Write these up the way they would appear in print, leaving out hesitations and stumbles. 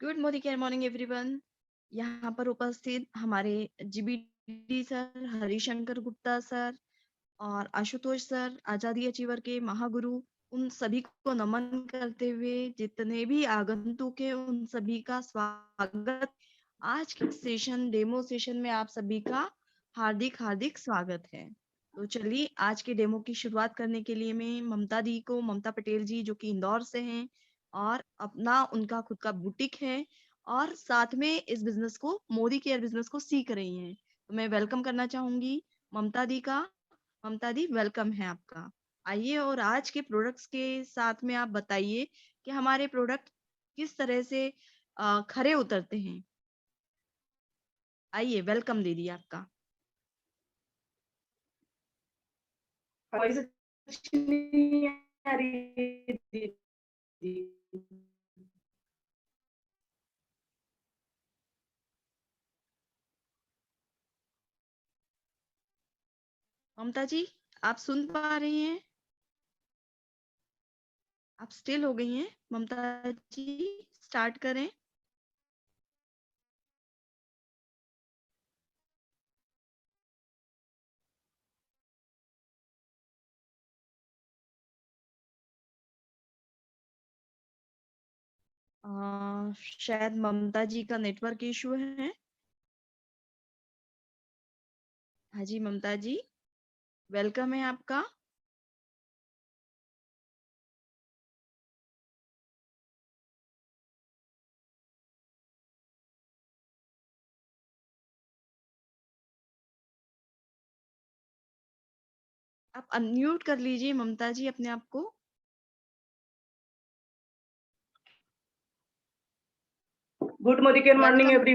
Good morning everyone. यहाँ पर उपस्थित हमारे GBD sir, Harishankar Gupta sir और आशुतोष सर, आजादी अचीवर के महागुरु, उन सभी को नमन करते हुए जितने भी आगंतुक हैं उन सभी का स्वागत। आज के सेशन डेमो सेशन में आप सभी का हार्दिक हार्दिक स्वागत है। तो चलिए आज के डेमो की शुरुआत करने के लिए मैं ममता पटेल जी जो कि इंदौर से हैं और अपना उनका खुद का बुटीक है और साथ में इस बिजनेस को मोदी केयर बिजनेस को सीख रही हैं। तो मैं वेलकम करना चाहूंगी ममता दी का। ममता दी वेलकम है आपका। आइए और आज के प्रोडक्ट्स के साथ में आप बताइए कि हमारे प्रोडक्ट किस तरह से खरे उतरते हैं। आइए वेलकम दीदी आपका। वॉइस अच्छी नहीं आ रही दीदी। ममता जी आप सुन पा रही हैं? आप स्टिल हो गई हैं ममता जी, स्टार्ट करें। शायद ममता जी का नेटवर्क इशू है। हाँ जी ममता जी वेलकम है आपका। आप अनम्यूट कर लीजिए ममता जी अपने आप को। Good morning welcome every.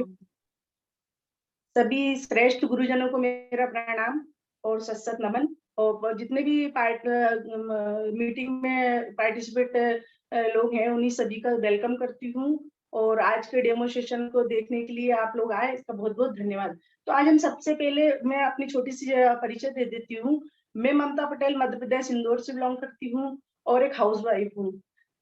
सभी श्रेष्ठ गुरुजनों को मेरा प्रणाम और सत नमन। और जितने भी मीटिंग में पार्टिसिपेट लोग हैं उन्हीं सभी का वेलकम करती हूँ। और आज के डेमो सेशन को देखने के लिए आप लोग आए, इसका बहुत बहुत धन्यवाद। तो आज हम सबसे पहले मैं अपनी छोटी सी परिचय दे देती हूँ। मैं ममता पटेल मध्य प्रदेश इंदौर से बिलोंग करती हूँ और एक हाउस वाइफ हूँ।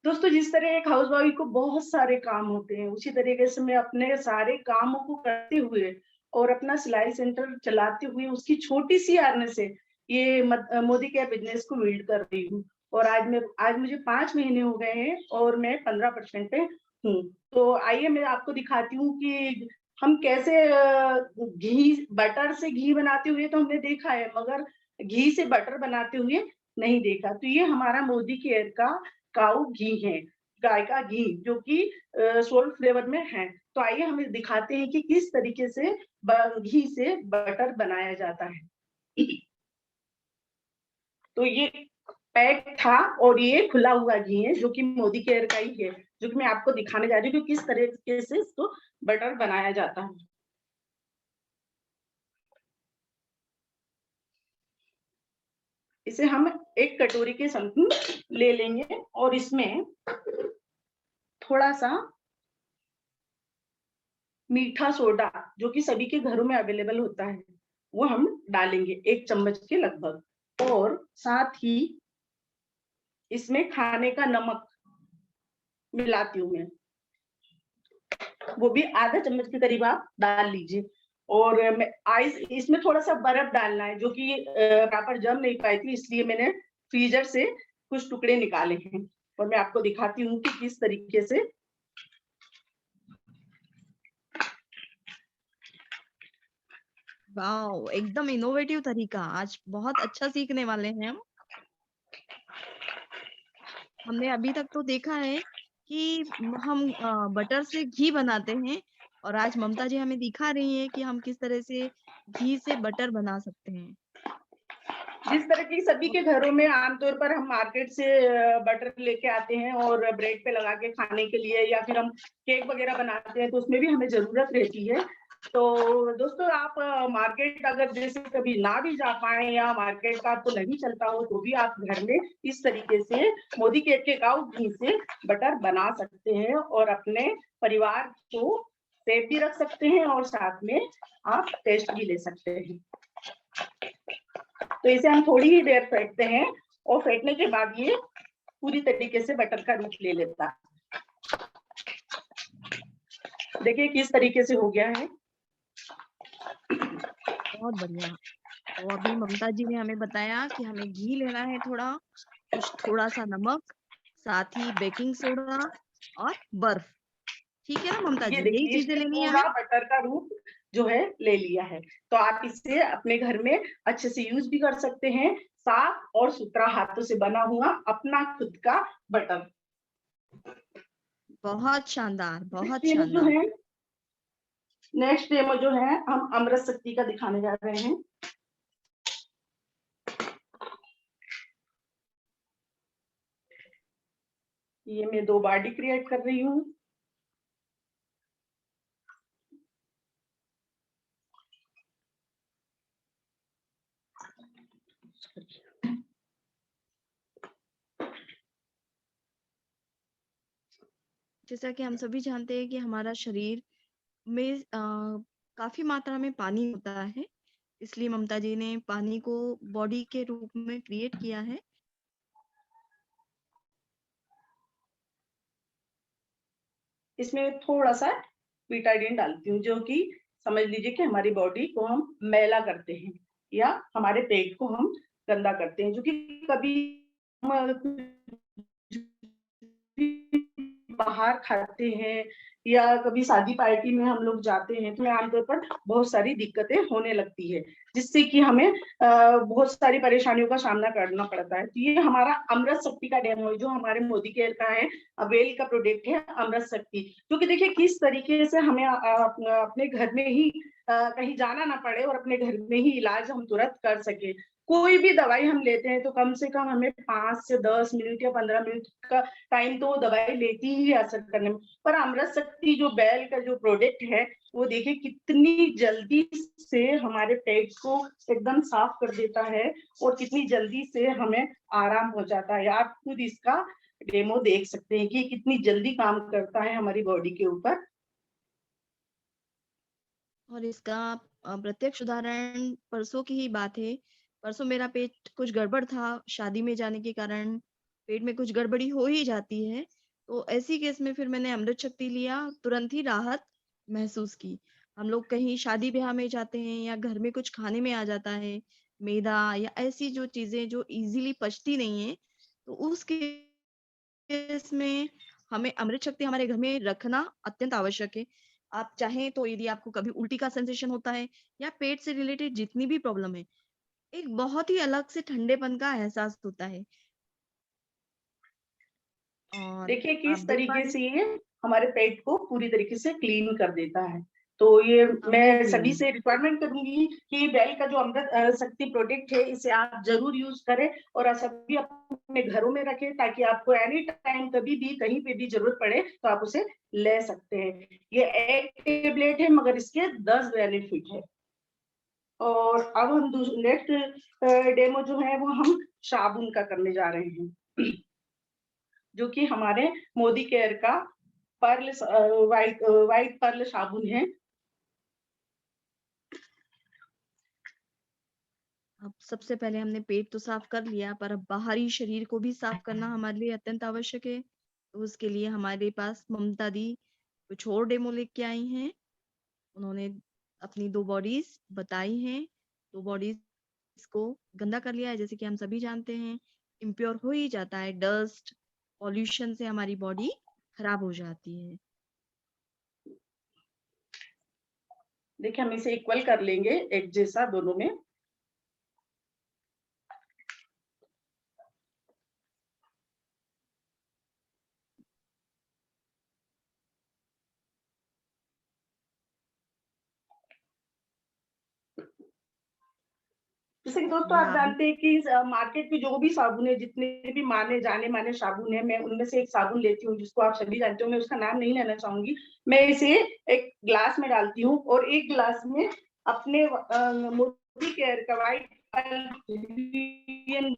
दोस्तों, जिस तरह एक हाउस वाइफ को बहुत सारे काम होते हैं, उसी तरीके से मैं अपने सारे कामों को करते हुए और अपना सिलाई सेंटर चलाते हुए उसकी छोटी सी अर्न से ये मोदी केयर बिजनेस को बिल्ड कर रही हूँ। और आज मुझे 5 महीने हो गए हैं और मैं 15% पे हूँ। तो आइए मैं आपको दिखाती हूँ कि हम कैसे घी बटर से घी बनाते हुए तो हमने देखा है, मगर घी से बटर बनाते हुए नहीं देखा। तो ये हमारा मोदी केयर का काऊ घी है, गाय का घी, जो कि सोल्ट फ्लेवर में है। तो आइए हम दिखाते हैं कि किस तरीके से घी से बटर बनाया जाता है। तो ये पैक था और ये खुला हुआ घी है जो कि मोदी केयर का ही है, जो कि मैं आपको दिखाने जा रही हूँ कि किस तरीके से इसको बटर बनाया जाता है। इसे हम एक कटोरी के समथिंग ले लेंगे और इसमें थोड़ा सा मीठा सोडा, जो कि सभी के घरों में अवेलेबल होता है, वो हम डालेंगे 1 चम्मच के लगभग। और साथ ही इसमें खाने का नमक मिलाती हूँ मैं, वो भी आधा चम्मच के करीब आप डाल लीजिए। और आइस इसमें थोड़ा सा बर्फ डालना है, जो कि प्रॉपर जम नहीं पाई थी, इसलिए मैंने फ्रीजर से कुछ टुकड़े निकाले हैं और मैं आपको दिखाती हूँ कि किस तरीके से। वाओ, एकदम इनोवेटिव तरीका। आज बहुत अच्छा सीखने वाले हैं हम। हमने अभी तक तो देखा है कि हम बटर से घी बनाते हैं और आज ममता जी हमें दिखा रही हैं कि हम किस तरह से घी से बटर बना सकते हैं। जिस तरह की सभी के घरों में आमतौर पर हम मार्केट से बटर लेके आते हैं और ब्रेड पे लगा के खाने के लिए, या फिर हम केक वगैरह बनाते हैं तो उसमें भी हमें जरूरत रहती है। तो दोस्तों, आप मार्केट अगर जैसे कभी ना भी जा पाए या मार्केट का आपको नहीं चलता हो, तो भी आप घर में इस तरीके से मोदी केक के काऊ घी से बटर बना सकते हैं और अपने परिवार को सेफ भी रख सकते हैं और साथ में आप टेस्ट भी ले सकते हैं। तो इसे हम थोड़ी ही देर फेंटते हैं और फेंटने के बाद ये पूरी तरीके से बटर का रूप ले लेता है। देखिए किस तरीके से हो गया है। बहुत बढ़िया। तो अभी ममता जी ने हमें बताया कि हमें घी लेना है थोड़ा, कुछ थोड़ा-सा नमक, साथ ही बेकिंग सोडा और बर्फ। ठीक है ना ममता ये जी? यही देखिए चीज़ें इसने लेनी है हमें? पूरा बटर का रूप जो है ले लिया है। तो आप इसे अपने घर में अच्छे से यूज़ भी कर सकते हैं, साफ और सुथरा हाथों से बना हुआ अपना खुद का बटर। बहुत शानदार, नेक्स्ट बहुत डेमो जो शानदार। है नेक्स्ट डेमो जो है हम अमृत शक्ति का दिखाने जा रहे हैं। ये मैं 2 बॉडी क्रिएट कर रही हूँ। जैसा कि हम सभी जानते हैं कि हमारा शरीर में काफ़ी मात्रा में पानी होता है, इसलिए ममता जी ने पानी को बॉडी के रूप में क्रिएट किया है। इसमें थोड़ा-सा बीटाडीन डालती हूँ, जो कि समझ लीजिए कि हमारी बॉडी को हम मैला करते हैं या हमारे पेट को हम गंदा करते हैं, जो कि कभी हम बाहर खाते हैं या कभी शादी पार्टी में हम लोग जाते हैं, तो आमतौर पर बहुत सारी दिक्कतें होने लगती है, जिससे कि हमें बहुत सारी परेशानियों का सामना करना पड़ता है। तो ये हमारा अमृत शक्ति का डेमो है, जो हमारे मोदी केयर का है, वेल का प्रोडक्ट है अमृत शक्ति, क्योंकि देखिए किस तरीके से हमें अपने घर में ही कहीं जाना ना पड़े और अपने घर में ही इलाज हम तुरंत कर सके। कोई भी दवाई हम लेते हैं तो कम से कम हमें 5 से 10 मिनट या 15 मिनट का टाइम तो दवाई लेती ही है असर करने में। पर अमृत शक्ति जो बेल का जो प्रोडक्ट है, वो देखिए कितनी जल्दी से हमारे पेट को एकदम साफ कर देता है और कितनी जल्दी से हमें आराम हो जाता है। आप खुद इसका डेमो देख सकते हैं कि कितनी जल्दी काम करता है हमारी बॉडी के ऊपर। और इसका प्रत्यक्ष उदाहरण परसों की ही बात है। परसों मेरा पेट कुछ गड़बड़ था, शादी में जाने के कारण पेट में कुछ गड़बड़ी हो ही जाती है। तो ऐसी केस में फिर मैंने अमृत शक्ति लिया, तुरंत ही राहत महसूस की। हम लोग कहीं शादी-ब्याह में जाते हैं या घर में कुछ खाने में आ जाता है, मैदा या ऐसी जो चीज़ें जो ईज़िली पचती नहीं हैं, तो उस केस में हमें अमृत शक्ति हमारे घर में रखना अत्यंत आवश्यक है। आप चाहें तो यदि आपको कभी उल्टी का सेंसेशन होता है या पेट से रिलेटेड जितनी भी प्रॉब्लम है, एक बहुत ही अलग से ठंडेपन का एहसास होता है। और देखिए आप किस देख पा तरीके रहे से ये हमारे पेट को पूरी तरीके से क्लीन कर देता है। तो ये कंप्लीट मैं सभी क्लीनिंग। से रिक्वायरमेंट करूंगी कि बेल का जो अमृत शक्ति प्रोडक्ट है, इसे आप जरूर यूज करें और सभी अपने घरों में रखें, ताकि आपको एनी टाइम कभी भी कहीं पे भी जरूरत पड़े तो आप उसे ले सकते हैं। ये एक टेबलेट है मगर इसके 10 बेनिफिट है। और अब हम नेक्स्ट डेमो जो है वो हम साबुन का करने जा रहे हैं, जो कि हमारे मोदी केयर का पर्ल वाइट वाइट पर्ल साबुन है। अब सबसे पहले हमने पेट तो साफ कर लिया, पर अब बाहरी शरीर को भी साफ करना हमारे लिए अत्यंत आवश्यक है। तो उसके लिए हमारे पास ममता दी कुछ और डेमो लेके आई हैं। उन्होंने अपनी 2 बॉडीज़ बताई हैं। 2 बॉडीज़ को गंदा कर लिया है, जैसे कि हम सभी जानते हैं, इम्प्योर हो ही जाता है, डस्ट, पॉल्यूशन से हमारी बॉडी खराब हो जाती है। देखिए हम इसे इक्वल कर लेंगे, एक जैसा दोनों में। जैसे कि दोस्तों ये आप आप भी जानते हैं कि मार्केट में जो भी साबुन है, जितने भी माने जाने माने साबुन है, मैं उनमें से एक साबुन लेती हूँ जिसको आप सभी जानते हो, मैं उसका नाम नहीं लेना चाहूंगी। मैं इसे एक ग्लास में डालती हूँ और एक ग्लास में अपने मोदी केयर का वाइट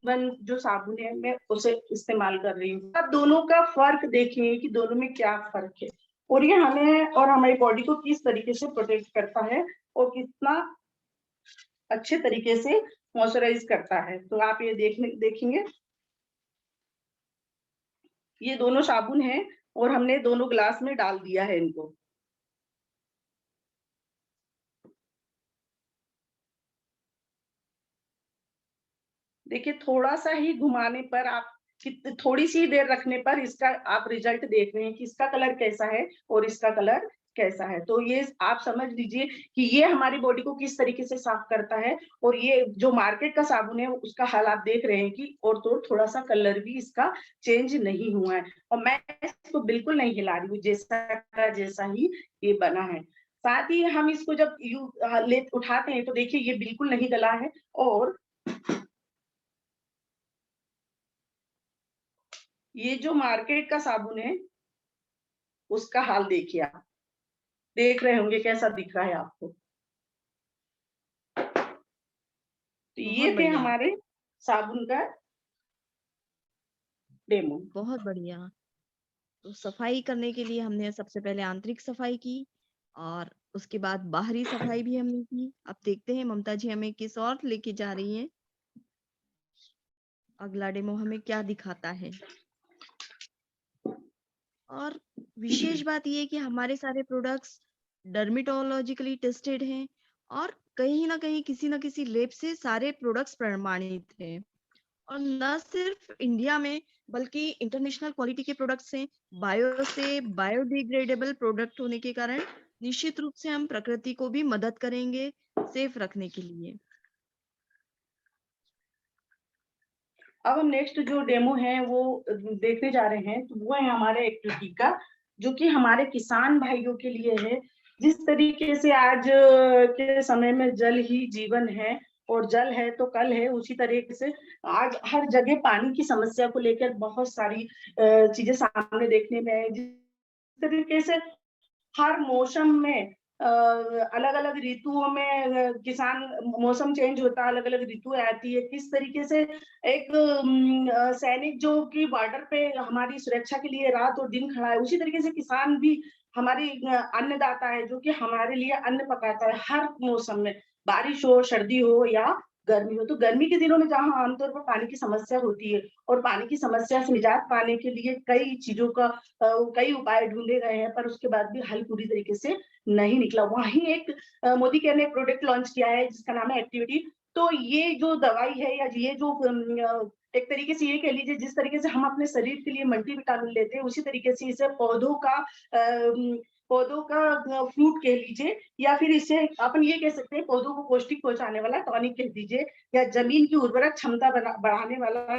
वन जो साबुन है, मैं उसे इस्तेमाल कर रही हूँ। आप दोनों का फर्क देखिए कि दोनों में क्या फर्क है और ये हमें और हमारी बॉडी को किस तरीके से प्रोटेक्ट करता है और कितना अच्छे तरीके से मॉइस्चराइज करता है। तो आप ये देखेंगे, ये दोनों साबुन हैं और हमने दोनों ग्लास में डाल दिया है इनको। देखिए थोड़ा-सा ही घुमाने पर आप थोड़ी सी देर रखने पर इसका आप रिजल्ट देख रहे हैं कि इसका कलर कैसा है और इसका कलर कैसा है। तो ये आप समझ लीजिए कि ये हमारी बॉडी को किस तरीके से साफ करता है और ये जो मार्केट का साबुन है उसका हाल आप देख रहे हैं कि और तो थोड़ा-सा कलर भी इसका चेंज नहीं हुआ है और मैं इसको बिल्कुल नहीं हिला रही हूँ, जैसा का जैसा ही ये बना है। साथ ही हम इसको जब ले उठाते हैं तो देखिए ये बिल्कुल नहीं गला है और ये जो मार्केट का साबुन है, उसका हाल देखिए आप। देख रहे होंगे कैसा दिख रहा है आपको। तो बहुत ये थे बढ़िया, हमारे साबुन का डेमो। बहुत बढ़िया। तो सफाई करने के लिए हमने सबसे पहले आंतरिक सफाई की और उसके बाद बाहरी सफाई भी हमने की। अब देखते हैं ममता जी हमें किस ओर लेके जा रही हैं। अगला डेमो हमें क्या दिखाता है। और विशेष बात ये है कि हमारे सारे प्रोडक्ट्स डर्मेटोलॉजिकली टेस्टेड हैं और कहीं न कहीं किसी न किसी लैब से सारे प्रोडक्ट्स प्रमाणित हैं। और न सिर्फ इंडिया में बल्कि इंटरनेशनल क्वालिटी के प्रोडक्ट्स हैं। बायो से बायोडिग्रेडेबल प्रोडक्ट होने के कारण निश्चित रूप से हम प्रकृति को भी मदद करेंगे सेफ रखने के लिए। अब हम नेक्स्ट जो डेमो है वो देखने जा रहे हैं, तो वो है हमारे एक्टिविटी का, जो कि हमारे किसान भाइयों के लिए है। जिस तरीके से आज के समय में जल ही जीवन है और जल है तो कल है, उसी तरीके से आज हर जगह पानी की समस्या को लेकर बहुत सारी चीजें सामने देखने में आई। जिस तरीके से हर मौसम में अलग-अलग ऋतुओं में किसान मौसम चेंज होता है, अलग-अलग ऋतुएँ आती है। किस तरीके से एक सैनिक जो कि बॉर्डर पे हमारी सुरक्षा के लिए रात और दिन खड़ा है, उसी तरीके से किसान भी हमारी अन्नदाता है, जो कि हमारे लिए अन्न पकाता है हर मौसम में, बारिश हो, सर्दी हो या गर्मी हो। तो गर्मी के दिनों में जहाँ आमतौर पर पानी की समस्या होती है और पानी की समस्या से निजात पाने के लिए कई चीज़ों का कई उपाय ढूँढे गए हैं, पर उसके बाद भी हल पूरी तरीके से नहीं निकला। वहीं एक मोदी केयर ने प्रोडक्ट लॉन्च किया है जिसका नाम है एक्टिविटी। तो ये जो दवाई है या ये जो एक तरीके से ये कह लीजिए जिस तरीके से हम अपने शरीर के लिए मल्टीविटामिन लेते हैं, उसी तरीके से इसे पौधों का फ्रूट कह लीजिए या फिर इसे अपन ये कह सकते हैं पौधों को पौष्टिक पहुँचाने वाला टॉनिक कह दीजिए या जमीन की उर्वरक क्षमता बढ़ाने वाला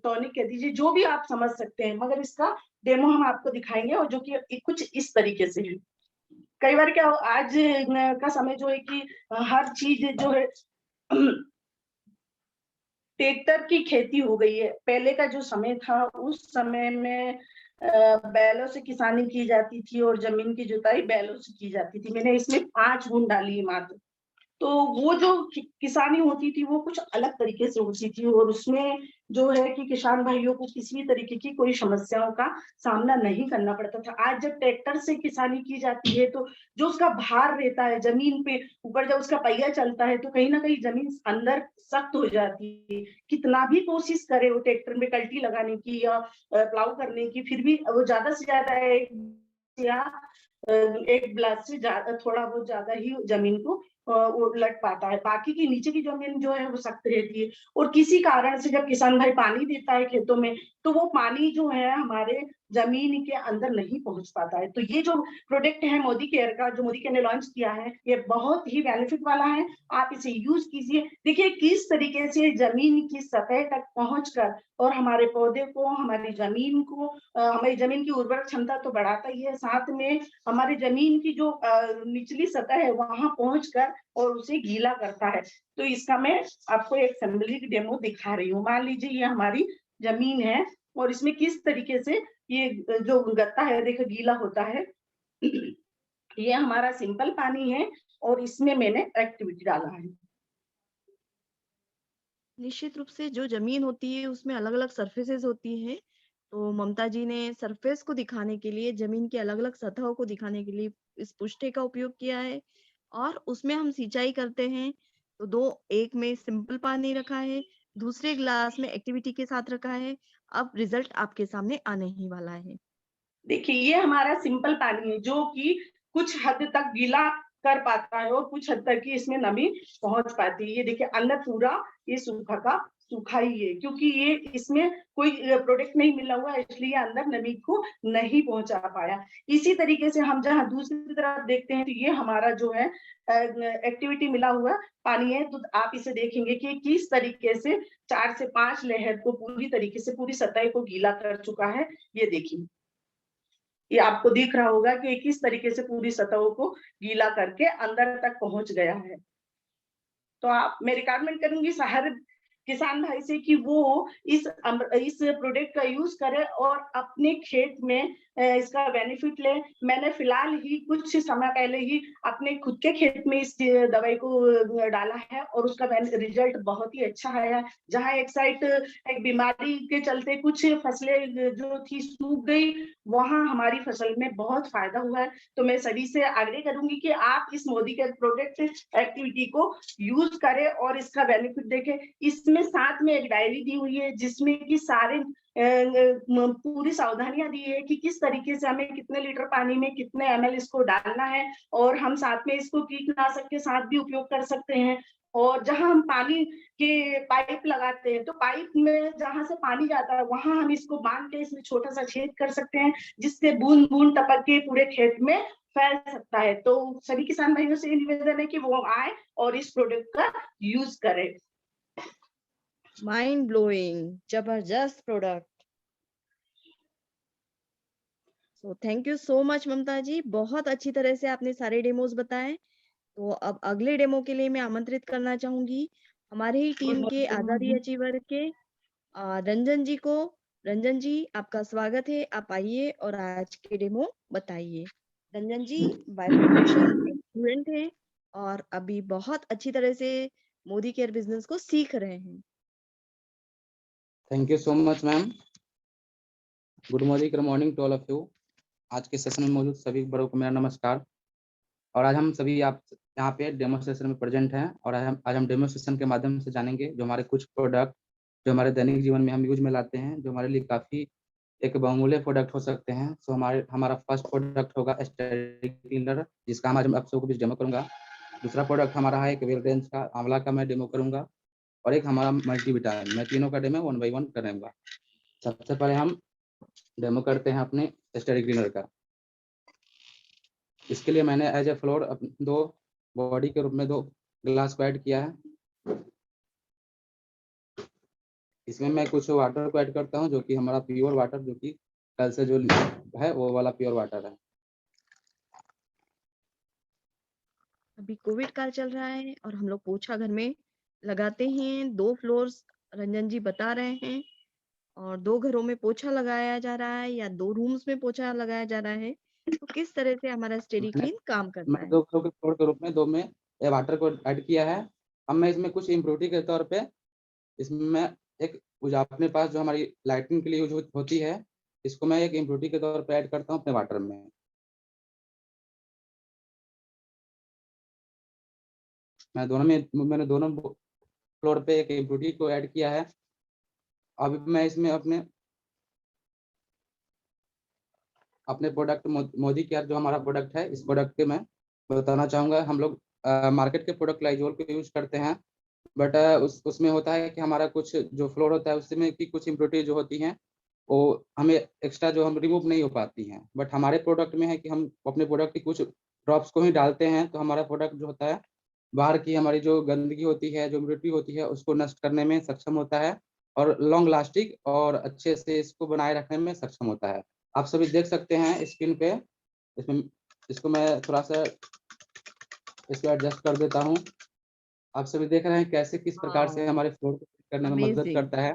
टॉनिक कह दीजिए, जो भी आप समझ सकते हैं, मगर इसका डेमो हम आपको दिखाएँगे और जो कि कुछ इस तरीके से है। कई बार क्या हो आज का समय जो है कि हर चीज़ जो है ट्रैक्टर की खेती हो गई है। पहले का जो समय था, उस समय में बैलों से किसानी की जाती थी और ज़मीन की जुताई बैलों से की जाती थी। मैंने इसमें 5 गुण डाली है मात्र। तो वो जो किसानी होती थी वो कुछ अलग तरीके से होती थी और उसमें जो है कि किसान भाइयों को किसी भी तरीके की कोई समस्याओं का सामना नहीं करना पड़ता था। आज जब ट्रैक्टर से किसानी की जाती है तो जो उसका भार रहता है जमीन पे ऊपर जब उसका पहिया चलता है तो कहीं न कहीं जमीन अंदर सख्त हो जाती है। कितना भी कोशिश करे वो ट्रैक्टर में कल्टी लगाने की या प्लाऊ करने की फिर भी वो ज़्यादा से ज़्यादा या एक ब्लास्ट से थोड़ा बहुत ज़्यादा ही ज़मीन को उलट पाता है। बाकी की नीचे की ज़मीन जो है वो सख्त रहती है और किसी कारण से जब किसान भाई पानी देता है खेतों में, तो वो पानी जो है हमारे ज़मीन के अंदर नहीं पहुँच पाता है। तो ये जो प्रोडक्ट है मोदी केयर का, जो मोदी केयर ने लॉन्च किया है, ये बहुत ही बेनिफिट वाला है। आप इसे यूज़ कीजिए। देखिए किस तरीके से ज़मीन की सतह तक पहुँचकर और हमारे पौधे को, हमारी ज़मीन को हमारी ज़मीन की उर्वरक क्षमता तो बढ़ाता ही है, साथ में हमारी ज़मीन की जो निचली सतह है, वहाँ पहुँचकर और उसे गीला करता है। तो इसका मैं आपको एक सिंबॉलिक डेमो दिखा रही हूँ। मान लीजिए ये हमारी ज़मीन है और इसमें किस तरीके से ये जो गत्ता है देखो गीला होता है। ये हमारा सिंपल पानी है और इसमें मैंने एक्टिविटी डाला है। निश्चित रूप से जो ज़मीन होती है उसमें अलग-अलग सरफेसेस होती हैं। तो ममता जी ने सरफेस को दिखाने के लिए ज़मीन की अलग-अलग सतहों को दिखाने के लिए इस पुष्टे का उपयोग किया है और उसमें हम सिंचाई करते हैं। तो 2 एक में सिंपल पानी रखा है, दूसरे ग्लास में एक्टिविटी के साथ रखा है। अब रिज़ल्ट आपके सामने आने ही वाला है। देखिए ये हमारा सिंपल पानी है जो कि कुछ हद तक गीला कर पाता है और कुछ हद तक ही इसमें नमी पहुंच पाती है। ये देखिए अंदर पूरा ये सूखा का सूखा ही है, क्योंकि ये इसमें कोई प्रोडक्ट नहीं मिला हुआ है, इसलिए अंदर नमी को नहीं पहुंचा पाया। इसी तरीके से हम जहाँ दूसरी तरफ देखते हैं तो ये हमारा जो है एक्टिविटी मिला हुआ पानी है, तो आप इसे देखेंगे कि किस तरीके से 4 से 5 लेयर को पूरी तरीके से पूरी सतह को गीला कर चुका है। ये देखिए, ये आपको दिख रहा होगा कि किस तरीके से पूरी सतहों को गीला करके अंदर तक पहुंच गया है। तो आप मैं रिकमेंड करूंगी हर किसान भाई से कि वो इस प्रोडक्ट का यूज करे और अपने खेत में इसका बेनिफिट ले। मैंने फिलहाल ही कुछ समय पहले ही अपने खुद के खेत में इस दवाई को डाला है और उसका रिजल्ट बहुत ही अच्छा आया। जहाँ एक साइड एक बीमारी के चलते कुछ फसलें जो थी सूख गई, वहां हमारी फसल में बहुत फायदा हुआ है। तो मैं सभी से आग्रह करूंगी कि आप इस मोदी के प्रोडक्ट एक्टिविटी को यूज करें और इसका बेनिफिट देखें। इसमें साथ में एक डायरी दी हुई है जिसमें कि सारे पूरी सावधानियां दी है कि किस तरीके से हमें कितने लीटर पानी में कितने ml इसको डालना है, और हम साथ में इसको कीटनाशक के साथ भी उपयोग कर सकते हैं। और जहां हम पानी के पाइप लगाते हैं तो पाइप में जहां से पानी जाता है वहां हम इसको बांध के इसमें छोटा सा छेद कर सकते हैं, जिससे बूंद बूंद टपक के पूरे खेत में फैल सकता है। तो सभी किसान भाइयों से निवेदन है कि वो आए और इस प्रोडक्ट का यूज करें। माइंड ब्लोइंग, जबरदस्त product. So thank you so much Mamta ji, बहुत अच्छी तरह से आपने सारे डेमोज बताए। तो अब अगले डेमो के लिए मैं आमंत्रित करना चाहूंगी हमारे ही टीम के आजादी अचीवर के रंजन जी को। रंजन जी, आपका स्वागत है, आप आइए और आज के डेमो बताइए। रंजन जी बायोफिकेशन स्टूडेंट हैं और अभी बहुत अच्छी तरह से मोदी केयर बिजनेस को सीख रहे हैं। Thank you so much ma'am. Good morning to all of you. आज के सेशन में मौजूद सभी बड़ों को मेरा नमस्कार। और आज हम सभी आप यहाँ पे डेमो सेशन में प्रेजेंट हैं और आज हम डेमो सेशन के माध्यम से जानेंगे जो हमारे कुछ प्रोडक्ट जो हमारे दैनिक जीवन में हम यूज में लाते हैं, जो हमारे लिए काफ़ी एक बहुमूल्य प्रोडक्ट हो सकते हैं। सो हमारा फर्स्ट प्रोडक्ट होगा स्टेरिक क्लीनर, जिसका आज आप सबको बीच डेमो करूंगा। दूसरा प्रोडक्ट हमारा है एक वेल रेंज का आंवला का मैं डेमो करूंगा, और एक हमारा मल्टीविटामिन। मैं तीनों का डेमो 1 बाय 1 करूंगा। सबसे पहले हम डेमो करते हैं अपने स्टेरिक क्लीनर का। इसके लिए मैंने एज ए फ्लोर 2 बॉडी के रूप में 2 ग्लास को ऐड किया है। इसमें मैं कुछ वाटर को ऐड करता हूं, जो कि हमारा प्योर वाटर, जो कि कल से जो है वो वाला प्योर वाटर है। अभी कोविड काल चल रहा है और हम लोग पोछा घर में लगाते हैं। 2 फ्लोर्स रंजन जी बता रहे हैं और 2 घरों में पोछा लगाया जा रहा है या 2 रूम्स में पोछा लगाया जा रहा है। तो किस तरह से हमारा स्टेरी क्लीन काम करता मैं है? 2 फ्लोर के रूप में 2 में वाटर को ऐड किया है। अब मैं इसमें कुछ इम्प्योरिटी के तौर पे इसमें मैं एक अपने पास जो हमारी लाइटिंग के लिए यूज होती है, इसको मैं एक इम्प्योरिटी के तौर पे ऐड करता हूँ अपने वाटर में। मैंने दोनों फ्लोर पे एक इम्प्योरिटी को ऐड किया है। अब मैं इसमें अपने प्रोडक्ट मोदी केयर जो हमारा प्रोडक्ट है, इस प्रोडक्ट के मैं बताना चाहूँगा। हम लोग मार्केट के प्रोडक्ट लाइजोल को यूज करते हैं, बट उसमें होता है कि हमारा कुछ जो फ्लोर होता है उसमें की कुछ इम्प्योरिटी जो होती हैं वो हमें एक्स्ट्रा जो हम रिमूव नहीं हो पाती हैं। बट हमारे प्रोडक्ट में है कि हम अपने प्रोडक्ट की कुछ ड्रॉप्स को ही डालते हैं, तो हमारा प्रोडक्ट जो होता है बाहर की हमारी जो गंदगी होती है, जो इम्प्योरिटी होती है, उसको नष्ट करने में सक्षम होता है और लॉन्ग लास्टिंग और अच्छे से इसको बनाए रखने में सक्षम होता है। आप सभी देख सकते हैं स्क्रीन पे। इसमें इसको मैं थोड़ा सा इसको एडजस्ट कर देता हूँ। आप सभी देख रहे हैं कैसे किस प्रकार से हमारे फ्लोर को करने में मदद अमेजिंग। करता है।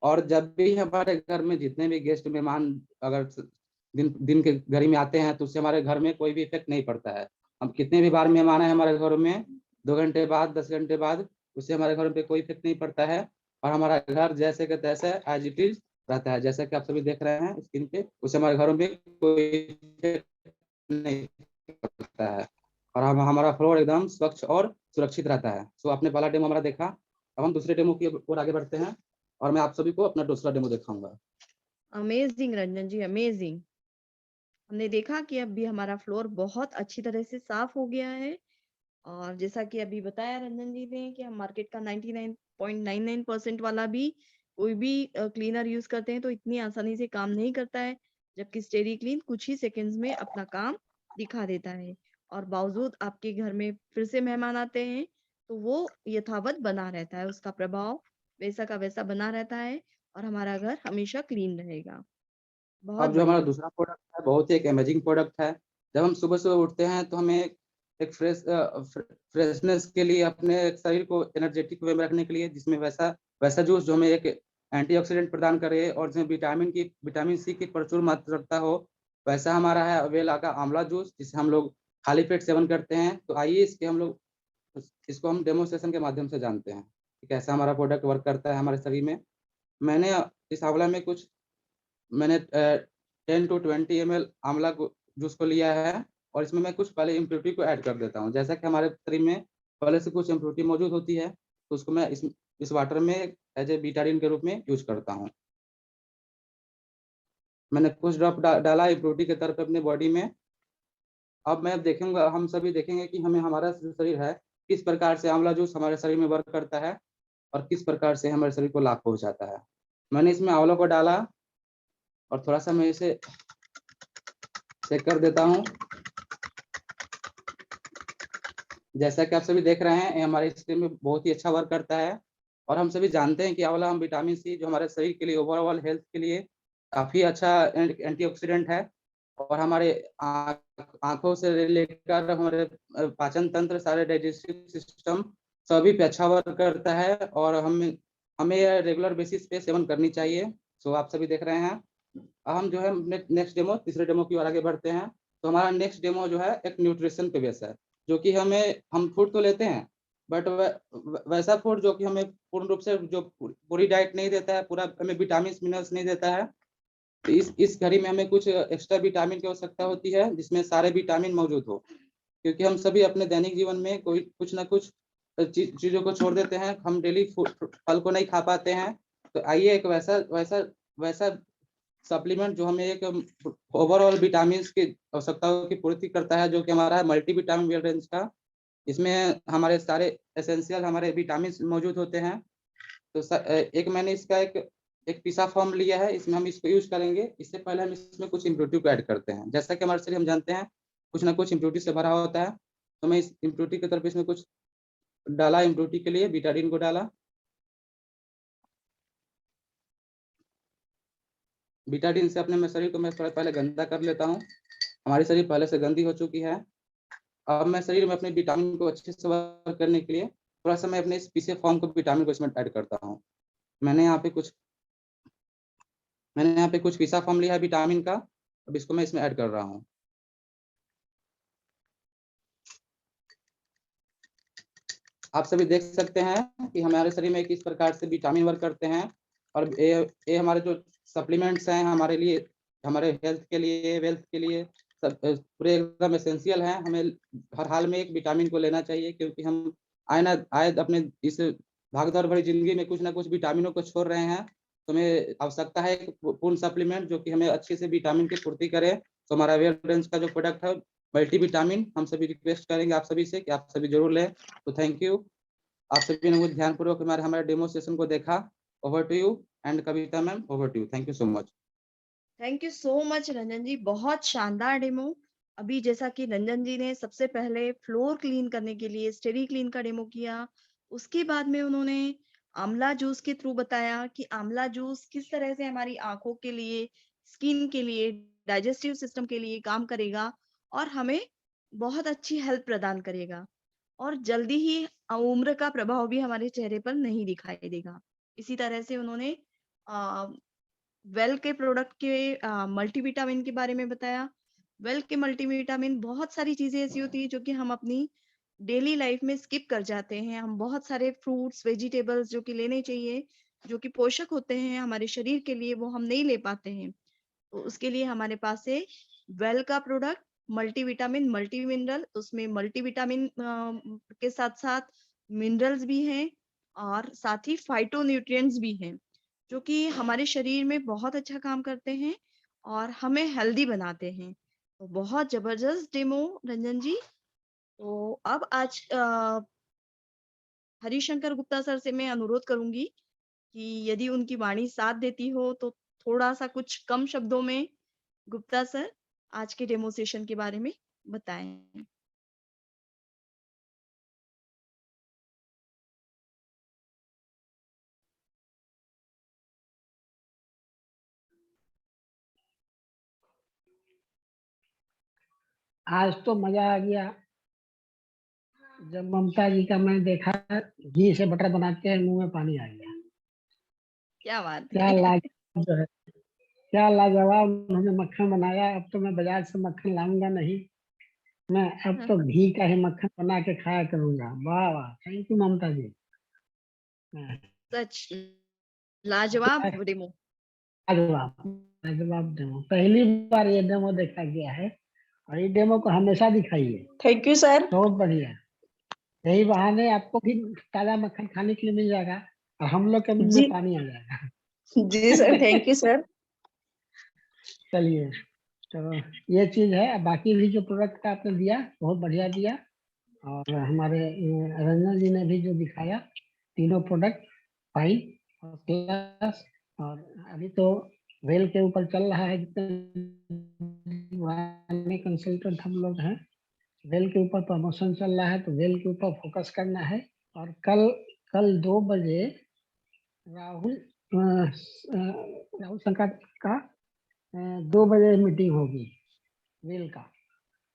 और जब भी हमारे घर में जितने भी गेस्ट मेहमान अगर दिन के घर में आते हैं तो उससे हमारे घर में कोई भी इफेक्ट नहीं पड़ता है। हम कितने भी बार मेहमान आए हमारे घर में 2 घंटे बाद 10 घंटे बाद, उससे हमारे घर पे कोई इफेक्ट नहीं पड़ता है और हमारा घर जैसे का तैसे एज इट इज रहता है। जैसा कि आप सभी देख रहे हैं स्क्रीन पे, उससे हमारे घरों में कोई इफेक्ट नहीं पड़ता है और हमारा फ्लोर एकदम स्वच्छ और सुरक्षित रहता है। सो आपने पहला डेमो हमारा देखा, अब हम दूसरे डेमो की ओर आगे बढ़ते हैं और मैं आप सभी को अपना दूसरा डेमो दिखाऊंगा। अमेजिंग रंजन जी, अमेजिंग। हमने देखा कि अभी हमारा फ्लोर बहुत अच्छी तरह से साफ हो गया है और जैसा कि अभी बताया रंजन जी ने कि हम मार्केट का 99.99% वाला भी कोई भी क्लीनर यूज करते हैं तो इतनी आसानी से काम नहीं करता है, जबकि स्टेरी क्लीन कुछ ही सेकंड्स में अपना काम दिखा देता है और बावजूद आपके घर में फिर से मेहमान आते हैं तो वो यथावत बना रहता है, उसका प्रभाव वैसा का वैसा बना रहता है और हमारा घर हमेशा क्लीन रहेगा। बहुत अब जो हमारा बढ़िया। दूसरा प्रोडक्ट है बहुत ही एक अमेजिंग प्रोडक्ट है। जब हम सुबह-सुबह उठते हैं तो हमें एक फ्रेशनेस के लिए अपने शरीर को एनर्जेटिक वे में रखने के लिए जिसमें वैसा वैसा जूस जो हमें एक एंटीऑक्सीडेंट प्रदान करे और जिसमें विटामिन सी की प्रचुर मात्रा हो, वैसा हमारा है अवेला का आंवला जूस जिसे हम लोग खाली पेट सेवन करते हैं। तो आइए इसके हम लोग इसको हम डेमोन्स्ट्रेशन के माध्यम से जानते हैं कि कैसा हमारा प्रोडक्ट वर्क करता है हमारे शरीर में। मैंने इस आंवला में कुछ मैंने 10 टू 20 ml आंवला को जूस को लिया है और इसमें मैं कुछ पहले इम्प्योरिटी को ऐड कर देता हूँ। जैसा कि हमारे शरीर में पहले से कुछ इम्प्योरिटी मौजूद होती है, तो उसको मैं इस वाटर में एज़ ए बीटाडीन के रूप में यूज़ करता हूँ। मैंने कुछ ड्रॉप डाला इम्प्योरिटी के तौर पे अपने बॉडी में। अब मैं देखूँगा हम सभी देखेंगे कि हमें हमारा जो शरीर है, किस प्रकार से आंवला जूस हमारे शरीर में वर्क करता है और किस प्रकार से हमारे शरीर को लाभ पहुँचाता है। मैंने इसमें आंवला को डाला और थोड़ा-सा मैं इसे शेक कर देता हूँ। जैसा कि आप सभी देख रहे हैं, ये हमारे स्किन में बहुत ही अच्छा वर्क करता है और हम सभी जानते हैं कि आंवला हम विटामिन सी जो हमारे शरीर के लिए ओवरऑल हेल्थ के लिए काफ़ी अच्छा एंटीऑक्सीडेंट है और हमारे आँखों से लेकर हमारे पाचन तंत्र, सारे डाइजेस्टिव सिस्टम सभी पे अच्छा वर्क करता है और हमें ये रेगुलर बेसिस पे सेवन करनी चाहिए। सो आप सभी देख रहे हैं। अब हम जो है नेक्स्ट डेमो तीसरे डेमो की ओर आगे बढ़ते हैं। तो हमारा नेक्स्ट डेमो जो है एक न्यूट्रिशन पे बेस है, जो कि हम फूड तो लेते हैं, बट वैसा फूड जो कि हमें पूर्ण रूप से जो पूरी डाइट नहीं देता है, पूरा हमें विटामिन मिनरल्स नहीं देता है। तो इस घड़ी में हमें कुछ एक्स्ट्रा विटामिन की आवश्यकता होती है, जिसमें सारे विटामिन मौजूद हो। क्योंकि हम सभी अपने दैनिक जीवन में कोई कुछ ना कुछ चीज़ों को छोड़ देते हैं, हम डेली फल को नहीं खा पाते हैं। तो आइए एक वैसा वैसा वैसा सप्लीमेंट जो हमें एक ओवरऑल विटामिन्स की आवश्यकताओं की पूर्ति करता है, जो कि हमारा है मल्टीविटामिन वेल रेंज का। इसमें हमारे सारे एसेंशियल हमारे विटामिन्स मौजूद होते हैं। तो एक मैंने इसका एक पीसा फॉर्म लिया है, इसमें हम इसको यूज़ करेंगे। इससे पहले हम इसमें कुछ इम्प्योरिटी को ऐड करते हैं। जैसा कि हमारे शरीर हम जानते हैं, कुछ ना कुछ इम्प्योरिटी से भरा होता है। तो मैं इस इम्प्योरिटी की तरफ इसमें कुछ डाला, इम्प्योरिटी के लिए बीटाडीन को डाला। बीटाडीन से अपने मैं शरीर को मैं थोड़ा पहले गंदा कर लेता हूँ। हमारी शरीर पहले से गंदी हो चुकी है। अब मैं शरीर में अपने विटामिन को अच्छे से वर्क करने के लिए थोड़ा-सा मैं अपने इस पीसे फॉर्म को विटामिन को इसमें ऐड करता हूँ। मैंने यहाँ पे कुछ मैंने यहाँ पे कुछ पीसा फॉर्म लिया है विटामिन का, अब इसको मैं इसमें ऐड कर रहा हूँ। आप सभी देख सकते हैं कि हमारे शरीर में किस प्रकार से विटामिन वर्क करते हैं और ये हमारे जो सप्लीमेंट्स हैं हमारे लिए, हमारे हेल्थ के लिए, वेल्थ के लिए सब पूरे एकदम एसेंशियल हैं। हमें हर हाल में एक विटामिन को लेना चाहिए क्योंकि हम आए अपने इस भागदौड़ भरी ज़िंदगी में कुछ ना कुछ विटामिनों को छोड़ रहे हैं। तो हमें आवश्यकता है एक पूर्ण सप्लीमेंट जो कि हमें अच्छे से विटामिन की पूर्ति करे। तो हमारा वेल रेंज का जो प्रोडक्ट है मल्टीविटामिन, हम सभी रिक्वेस्ट करेंगे आप सभी से कि आप सभी ज़रूर लें। तो थैंक यू। आप सभी ने बहुत ध्यानपूर्वक हमारे डेमो सेशन को देखा। Over to you and Kavita ma'am, over to you. Thank you so much. Thank you so much Ranjan ji, बहुत शानदार डेमो। अभी जैसा कि रंजन जी ने सबसे पहले फ्लोर क्लीन करने के लिए स्टेरी क्लीन का डेमो किया, उसके बाद में उन्होंने आंवला जूस के थ्रू बताया कि आंवला जूस किस तरह से हमारी आंखों के लिए, स्किन के लिए, डाइजेस्टिव सिस्टम के लिए काम करेगा और हमें बहुत अच्छी हेल्थ प्रदान करेगा और जल्दी ही उम्र का प्रभाव भी हमारे चेहरे पर नहीं दिखाई देगा। इसी तरह से उन्होंने वेल के प्रोडक्ट के मल्टीविटामिन के बारे में बताया। वेल के मल्टीविटामिन बहुत सारी चीज़ें ऐसी होती हैं जो कि हम अपनी डेली लाइफ में स्किप कर जाते हैं। हम बहुत सारे फ्रूट्स, वेजिटेबल्स जो कि लेने चाहिए, जो कि पोषक होते हैं हमारे शरीर के लिए, वो हम नहीं ले पाते हैं। तो उसके लिए हमारे पास है वेल का प्रोडक्ट मल्टीविटामिन, मल्टी मिनरल। उसमें मल्टीविटामिन के साथ-साथ मिनरल्स भी हैं और साथ ही फाइटोन्यूट्रिएंट्स भी हैं। जो कि हमारे शरीर में बहुत अच्छा काम करते हैं और हमें हेल्दी बनाते हैं। तो बहुत जबरदस्त डेमो रंजन जी। तो अब आज हरिशंकर गुप्ता सर से मैं अनुरोध करूंगी कि यदि उनकी वाणी साथ देती हो तो थोड़ा सा कुछ कम शब्दों में गुप्ता सर आज के डेमो सेशन के बारे में बताएं। आज तो मजा आ गया जब ममता जी का मैंने देखा, घी से बटर बनाते हैं, मुंह में पानी आ गया। क्या बात क्या है। लाजवाब जो है, क्या लाजवाब उन्होंने मक्खन बनाया। अब तो मैं बाजार से मक्खन लाऊंगा नहीं, मैं अब तो घी का ही मक्खन बना के खाया करूंगा। वाह वाह, थैंक यू ममता जी। सच लाजवाब डेमो। लाजवाब, लाजवाब डेमो। पहली बार ये डेमो देखा गया है और ये डेमो को हमेशा दिखाइए। Thank you sir. बहुत बढ़िया। यही बहाने आपको भी ताजा मक्खन खाने के लिए मिल जाएगा और हम लोग के मुंह जी में पानी आ जाएगा। जी सर, थैंक यू सर। चलिए, तो ये चीज है। बाकी भी जो प्रोडक्ट आपने दिया बहुत बढ़िया दिया, और हमारे रंजन जी ने भी जो दिखाया तीनों प्रोडक्ट फाइन और प्लस। और अभी तो वेल के ऊपर चल रहा है, जितने कंसल्टेंट हम लोग हैं वेल के ऊपर प्रमोशन चल रहा है, तो वेल के ऊपर फोकस करना है। और कल 2 बजे राहुल शंकर का 2 बजे मीटिंग होगी वेल का,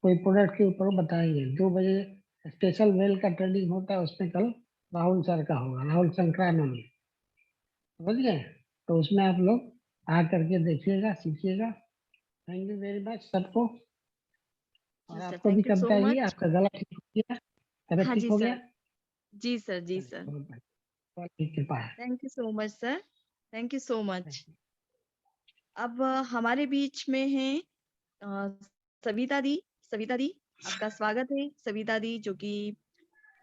कोई प्रोडक्ट के ऊपर बताएंगे। 2 बजे स्पेशल वेल का ट्रेनिंग होता है, उसमें कल राहुल सर का होगा, राहुल शंकरानंद, समझ गए। तो उसमें आप लोग आ करके देखिएगा, सीखिएगा। थैंक यू वेरी मच सबको, और जी सर, आपको भी थैंक यू सो बताइए मच। आपका गला ठीक हो गया, तबीयत हाँ ठीक जी हो सर। गया। जी सर, जी सर। बहुत की कृपा है। Thank you so much sir. Thank you so much. Thank you. अब हमारे बीच में हैं अ, सविता दी। सविता दी, आपका स्वागत है। सविता दी जो कि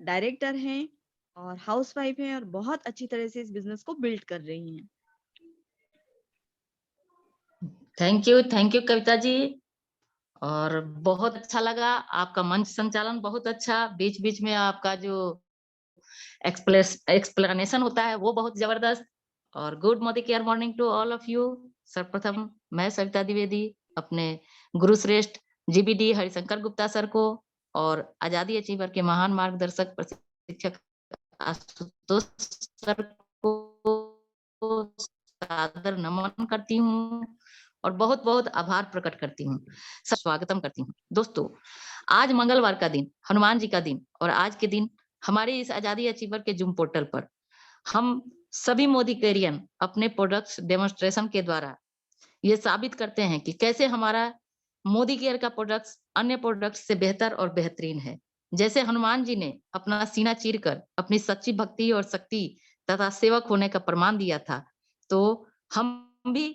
डायरेक्टर हैं और हाउसवाइफ हैं और बहुत अच्छी तरह से इस बिज़नेस को बिल्ड कर रही हैं। Thank you Kavita ji. और बहुत अच्छा लगा आपका मंच संचालन, बहुत अच्छा। बीच बीच में आपका जो एक्सप्लेनेशन होता है वो बहुत जबरदस्त। और good Modi care morning to all of you. सर्वप्रथम मैं सविता द्विवेदी अपने गुरु श्रेष्ठ जीबीडी हरिशंकर गुप्ता सर को और आजादी अचीवर के महान मार्गदर्शक प्रशिक्षक आशुतोष सर को सादर नमन करती हूँ और बहुत बहुत आभार प्रकट करती हूँ, स्वागतम करती हूँ। दोस्तों, आज मंगलवार का दिन, हनुमान जी का दिन, और आज के दिन हमारे इस आजादी अचीवर के जूम पोर्टल पर हम सभी मोदी कैरियन अपने प्रोडक्ट्स डेमोन्स्ट्रेशन के द्वारा ये साबित करते हैं कि कैसे हमारा मोदी केयर का प्रोडक्ट्स अन्य प्रोडक्ट्स से बेहतर और बेहतरीन है। जैसे हनुमान जी ने अपना सीना चीरकर अपनी सच्ची भक्ति और शक्ति तथा सेवक होने का प्रमाण दिया था, तो हम भी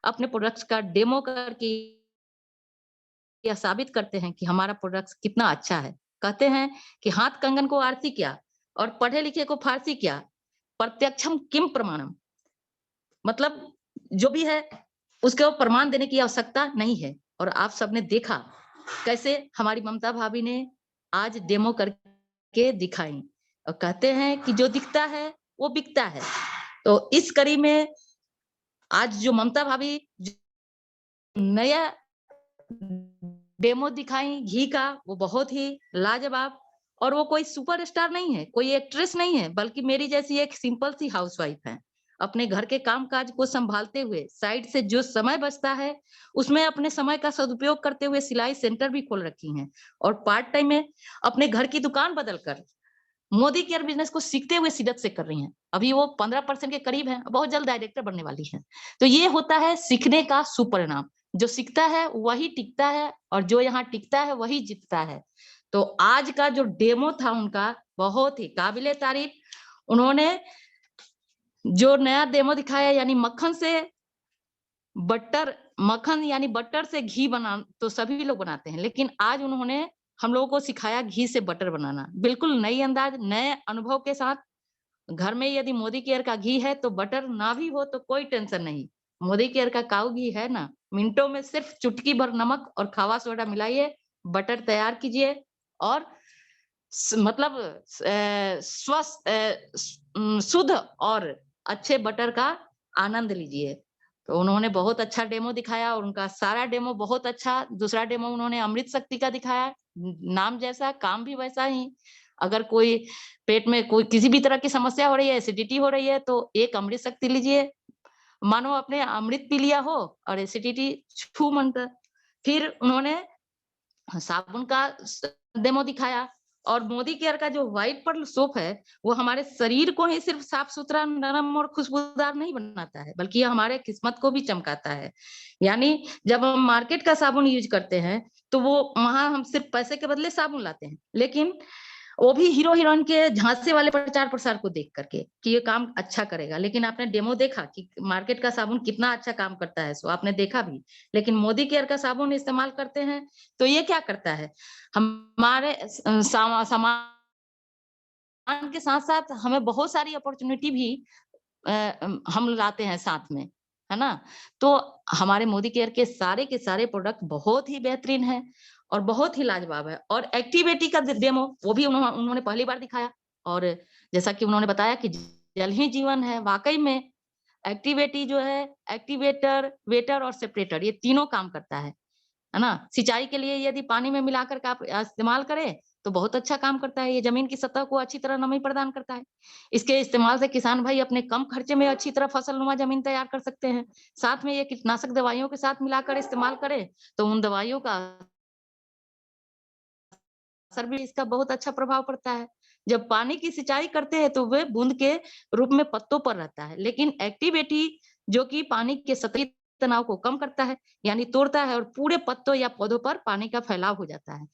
अपने प्रोडक्ट्स का डेमो करके यह साबित करते हैं कि हमारा प्रोडक्ट कितना अच्छा है। कहते हैं कि हाथ कंगन को आरती क्या और पढ़े लिखे को फारसी क्या, प्रत्यक्षम किम प्रमाणम। मतलब जो भी है उसके प्रमाण देने की आवश्यकता नहीं है। और आप सबने देखा कैसे हमारी ममता भाभी ने आज डेमो करके दिखाई, और कहते हैं कि जो दिखता है वो बिकता है। तो इस कड़ी में आज जो ममता भाभी नया डेमो दिखाई घी का, वो बहुत ही लाजवाब। और वो कोई सुपरस्टार नहीं है, कोई एक्ट्रेस नहीं है, बल्कि मेरी जैसी एक सिंपल सी हाउसवाइफ है। अपने घर के कामकाज को संभालते हुए साइड से जो समय बचता है उसमें अपने समय का सदुपयोग करते हुए सिलाई सेंटर भी खोल रखी हैं, और पार्ट टाइम में अपने घर की दुकान बदलकर मोदी केयर बिजनेस को सीखते हुए शिद्दत से कर रही हैं। अभी वो 15% के करीब है, बहुत जल्द डायरेक्टर बनने वाली है। तो ये होता है सीखने का सुपरिणाम। जो सीखता है वही टिकता है, और जो यहाँ टिकता है वही जीतता है। तो आज का जो डेमो था उनका बहुत ही काबिले तारीफ। उन्होंने जो नया डेमो दिखाया, यानी मक्खन से बटर, मक्खन यानी बटर से घी बना तो सभी लोग बनाते हैं, लेकिन आज उन्होंने हम लोगों को सिखाया घी से बटर बनाना। बिल्कुल नई अंदाज, नए अनुभव के साथ। घर में यदि मोदी केयर का घी है तो बटर ना भी हो तो कोई टेंशन नहीं, मोदी केयर का काऊ घी है ना, मिनटों में सिर्फ चुटकी भर नमक और खावा सोडा मिलाइए, बटर तैयार कीजिए और मतलब शुद्ध और अच्छे बटर का आनंद लीजिए। तो उन्होंने बहुत अच्छा डेमो दिखाया और उनका सारा डेमो बहुत अच्छा। दूसरा डेमो उन्होंने अमृत शक्ति का दिखाया, नाम जैसा काम भी वैसा ही। अगर कोई पेट में कोई किसी भी तरह की समस्या हो रही है, एसिडिटी हो रही है, तो एक अमृत शक्ति लीजिए, मानो आपने अमृत पी लिया हो और एसिडिटी छू मंतर। फिर उन्होंने साबुन का डेमो दिखाया और मोदी केयर का जो व्हाइट पर्ल सोप है वो हमारे शरीर को ही सिर्फ साफ सुथरा, नरम और खुशबूदार नहीं बनाता है, बल्कि ये हमारे किस्मत को भी चमकाता है। यानी जब हम मार्केट का साबुन यूज करते हैं तो वो वहां हम सिर्फ पैसे के बदले साबुन लाते हैं, लेकिन वो भी हीरो हीरोइन के झांसे वाले प्रचार प्रसार को देख करके कि ये काम अच्छा करेगा। लेकिन आपने डेमो देखा कि मार्केट का साबुन कितना अच्छा काम करता है, सो आपने देखा भी। लेकिन मोदी केयर का साबुन इस्तेमाल करते हैं तो ये क्या करता है, हमारे सामान के साथ साथ हमें बहुत सारी अपॉर्चुनिटी भी हम लाते हैं साथ में, है ना। तो हमारे मोदी केयर के सारे प्रोडक्ट बहुत ही बेहतरीन है और बहुत ही लाजवाब है। और एक्टिवेटी का डेमो वो भी उन्होंने पहली बार दिखाया और जैसा कि उन्होंने बताया कि जल ही जीवन है, वाकई में एक्टिवेटी जो है, एक्टिवेटर, वेटर और सेपरेटर, ये तीनों काम करता है ना। सिंचाई के लिए यदि पानी में मिलाकर के आप इस्तेमाल करें तो बहुत अच्छा काम करता है। ये जमीन की सतह को अच्छी तरह नमी प्रदान करता है। इसके इस्तेमाल से किसान भाई अपने कम खर्चे में अच्छी तरह फसलनुमा जमीन तैयार कर सकते हैं। साथ में ये कीटनाशक दवाइयों के साथ मिलाकर इस्तेमाल करें तो उन दवाइयों का असर भी, इसका बहुत अच्छा प्रभाव पड़ता है। जब पानी की सिंचाई करते हैं तो वे बूंद के रूप में पत्तों पर रहता है, लेकिन एक्टिवेटी जो कि पानी के सतही तनाव को कम करता है, यानी तोड़ता है और पूरे पत्तों या पौधों पर पानी का फैलाव हो जाता है।